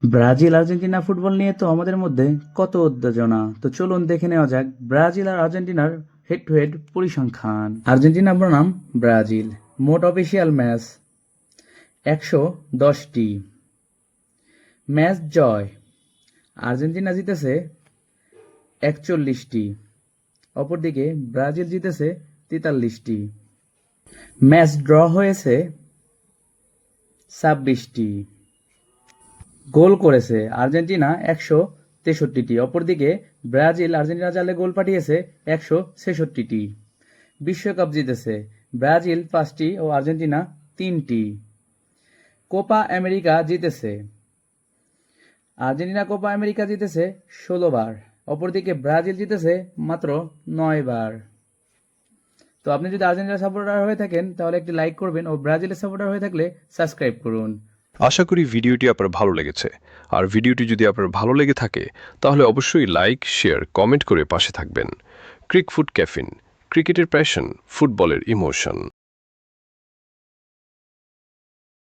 Brazil Argentina football নিয়ে তো আমাদের মধ্যে কত উত্তেজনা। তো চলুন দেখে নেওয়া যাক ব্রাজিল আর আর্জেন্টিনার হেড টু হেড পরিসংখ্যান। আর্জেন্টিনা বনাম ব্রাজিল, মোট অফিসিয়াল ম্যাচ 110টি। ম্যাচ জয়, আর্জেন্টিনা জিতেছে 41টি, অপরদিকে ব্রাজিল জিতেছে 43টি। ম্যাচ ড্র হয়েছে 26টি। গোল করেছে আর্জেন্টিনা 163টি, অপরদিকে ব্রাজিল আর্জেন্টিনা জালে গোল পাঠিয়েছে 166টি। বিশ্বকাপ জিতেছে ব্রাজিল 5টি ও আর্জেন্টিনা 3টি। কোপা আমেরিকা জিতেছে আর্জেন্টিনা, কোপা আমেরিকা জিতেছে 16 বার, অপরদিকে ব্রাজিল জিতেছে মাত্র 9 বার। তো আপনি যদি আর্জেন্টিনা সাপোর্টার হয়ে থাকেন তাহলে একটি লাইক করবেন, ও ব্রাজিলের সাপোর্টার হয়ে থাকলে সাবস্ক্রাইব করুন। আশা করি ভিডিওটি আপনার ভালো লেগেছে। আর ভিডিওটি যদি আপনার ভালো লেগে থাকে তাহলে অবশ্যই লাইক, শেয়ার, কমেন্ট করে পাশে থাকবেন। ক্রিক ফুড ক্যাফিন, ক্রিকেটের প্যাশন, ফুটবলের ইমোশন।